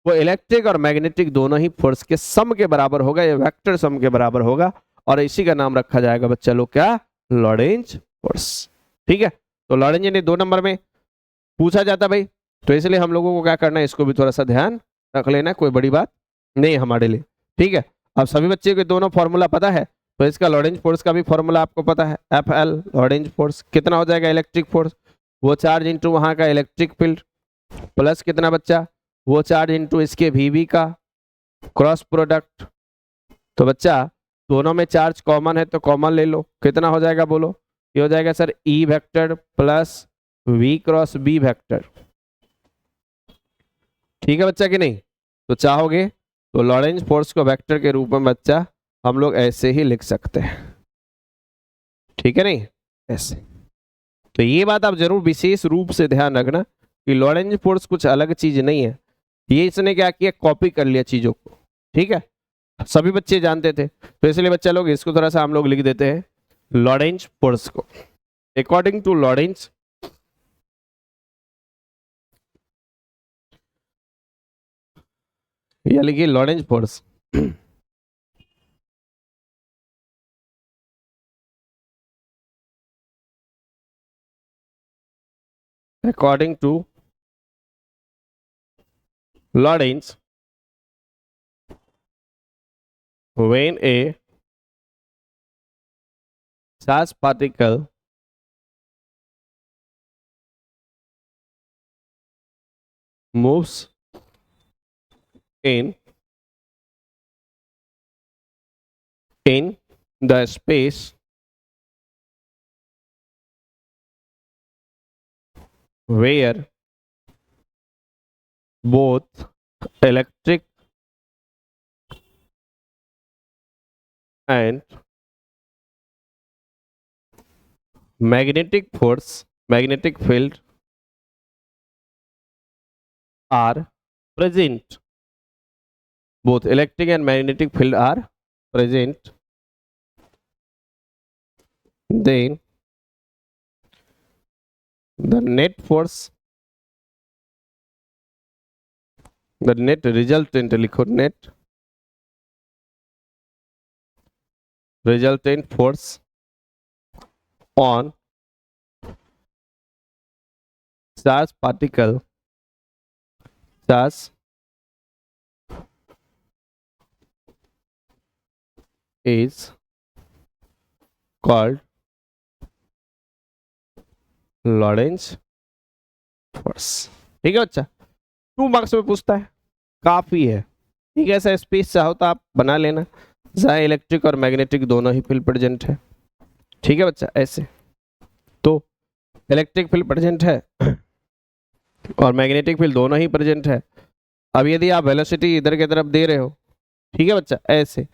[SPEAKER 1] वो इलेक्ट्रिक और मैग्नेटिक दोनों ही फोर्स के सम के बराबर होगा, या वेक्टर सम के बराबर होगा, और इसी का नाम रखा जाएगा बच्चा लोग क्या, लॉरेंज फोर्स। ठीक है, तो लॉरेंज ने 2 नंबर में पूछा जाता भाई, तो इसलिए हम लोगों को क्या करना है, इसको भी थोड़ा सा ध्यान रख लेना, कोई बड़ी बात नहीं हमारे लिए। ठीक है, अब सभी बच्चे को दोनों फॉर्मूला पता है, तो इसका लॉरेंज फोर्स का भी फॉर्मूला आपको पता है, एफ एल लॉरेंज फोर्स कितना हो जाएगा, इलेक्ट्रिक फोर्स वो चार्ज इंटू वहां का इलेक्ट्रिक फील्ड, प्लस कितना बच्चा, वो चार्ज इंटू इसके वीवी का क्रॉस प्रोडक्ट। तो बच्चा दोनों में चार्ज कॉमन है तो कॉमन ले लो, कितना हो जाएगा बोलो, ये हो जाएगा sir E vector plus V cross B vector. ठीक है बच्चा कि नहीं, तो चाहोगे तो लॉरेंज फोर्स को वेक्टर के रूप में बच्चा हम लोग ऐसे ही लिख सकते हैं, ठीक है नहीं, ऐसे। तो ये बात आप जरूर विशेष रूप से ध्यान रखना कि लॉरेंज फोर्स कुछ अलग चीज नहीं है, ये इसने क्या किया, कॉपी कर लिया चीजों को। ठीक है, सभी बच्चे जानते थे, तो इसलिए बच्चा लोग इसको थोड़ा सा हम लोग लिख देते हैं लॉरेंज फोर्स को, अकॉर्डिंग टू लॉरेंज या लिखिए Lorentz force according to Lorentz, when a charged particle moves in the space where both electric and magnetic field are present, both electric and magnetic field are present, then the net force, the net resultant, लिखो net resultant force on charged particle is called Lorentz force. ठीक है बच्चा, 2 marks में पूछता है, काफी है। ठीक है, ऐसा स्पेस चाहो तो आप बना लेना जहाँ इलेक्ट्रिक और मैग्नेटिक दोनों ही फील्ड प्रेजेंट है। ठीक है बच्चा, ऐसे तो इलेक्ट्रिक फील्ड प्रेजेंट है और मैग्नेटिक फील्ड दोनों ही प्रेजेंट है। अब यदि आप वेलोसिटी इधर की तरफ दे रहे हो, ठीक है बच्चा, ऐसे,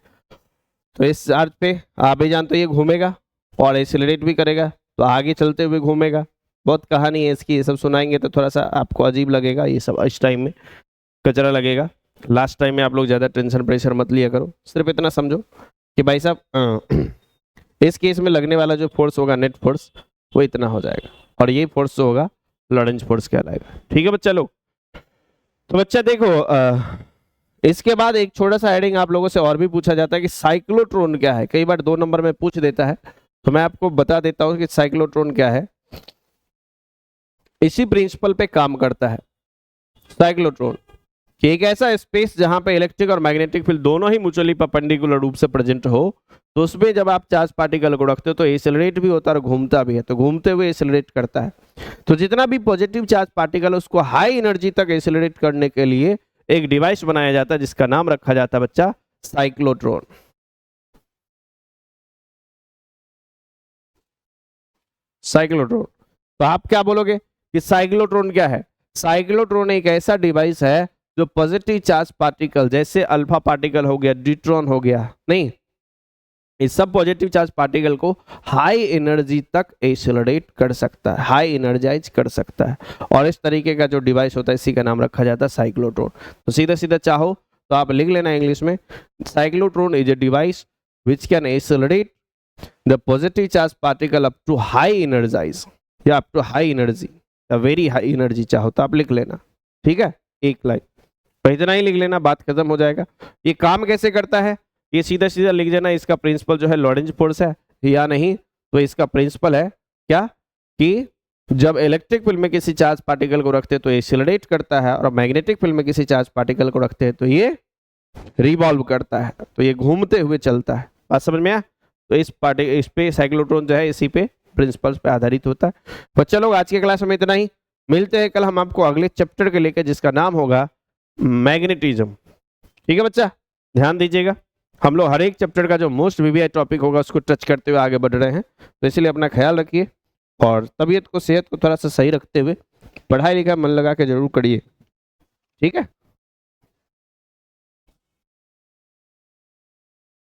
[SPEAKER 1] तो इस चार्ज पे आप भी जानते हो ये घूमेगा और एक्सीलरेट भी करेगा, तो आगे चलते हुए घूमेगा। बहुत कहानी है इसकी, ये सब सुनाएंगे तो थोड़ा सा आपको अजीब लगेगा, ये सब इस टाइम में कचरा लगेगा। लास्ट टाइम में आप लोग ज़्यादा टेंशन प्रेशर मत लिया करो, सिर्फ इतना समझो कि भाई साहब इस केस में लगने वाला जो फोर्स होगा नेट फोर्स वो इतना हो जाएगा, और ये फोर्स जो होगा लॉरेंज फोर्स कहलाएगा। ठीक है बच्चा लोग, तो बच्चा देखो इसके बाद एक छोटा सा हेडिंग आप लोगों से और भी पूछा जाता है कि साइक्लोट्रॉन क्या है, कई बार 2 नंबर में पूछ देता है, तो मैं आपको बता देता हूं कि साइक्लोट्रॉन क्या है। इसी प्रिंसिपल पे काम करता है साइक्लोट्रॉन, कि एक ऐसा स्पेस जहां पे इलेक्ट्रिक और मैग्नेटिक फील्ड दोनों ही म्यूचुअली परपेंडिकुलर रूप से प्रेजेंट हो, तो उसमें जब आप चार्ज पार्टिकल को रखते हो तो एक्सेलरेट भी होता है और घूमता भी है, तो घूमते हुए एक्सेलरेट करता है। तो जितना भी पॉजिटिव चार्ज पार्टिकल है उसको हाई एनर्जी तक एक्सेलरेट करने के लिए एक डिवाइस बनाया जाता है जिसका नाम रखा जाता है बच्चा साइक्लोट्रॉन। साइक्लोट्रॉन, तो आप क्या बोलोगे कि साइक्लोट्रॉन क्या है? साइक्लोट्रॉन एक ऐसा डिवाइस है जो पॉजिटिव चार्ज पार्टिकल, जैसे अल्फा पार्टिकल हो गया, ड्यूट्रॉन हो गया, नहीं इस सब पॉजिटिव चार्ज पार्टिकल को हाई एनर्जी तक एक्सेलरेट कर सकता है, हाई एनर्जाइज कर सकता है। और इस तरीके का जो डिवाइस होता है इसी का नाम रखा जाता है साइक्लोट्रॉन। तो सीधा सीधा चाहो तो आप लिख लेना इंग्लिश में, cyclotron is a device which can accelerate the positive charge particle up to high energize या up to high energy, very high energy चाहो तो आप लिख लेना। ठीक है, एक लाइन तो इतना ही लिख लेना, बात खत्म हो जाएगा। ये काम कैसे करता है ये सीधा सीधा लिख देना। इसका प्रिंसिपल जो है लॉरेंज फोर्स है या नहीं, तो इसका प्रिंसिपल है क्या कि जब इलेक्ट्रिक फील्ड में किसी चार्ज पार्टिकल को रखते हैं तो ये एक्सेलरेट करता है, और मैग्नेटिक फील्ड में किसी चार्ज पार्टिकल को रखते हैं तो ये रिवॉल्व करता है, तो ये घूमते हुए चलता है। बात समझ में आया? तो इस पे साइक्लोट्रॉन जो है इसी पे प्रिंसिपल्स पे आधारित होता है। बच्चा लोग आज के क्लास में इतना ही, मिलते हैं कल हम आपको अगले चैप्टर के लेकर जिसका नाम होगा मैग्नेटिज्म। ठीक है बच्चा, ध्यान दीजिएगा। हम लोग हर एक चैप्टर का जो मोस्ट वीवीआई टॉपिक होगा उसको टच करते हुए आगे बढ़ रहे हैं, तो इसलिए अपना ख्याल रखिए और तबीयत को, सेहत को थोड़ा सा सही रखते हुए पढ़ाई लिखाई मन लगा के जरूर करिए। ठीक है।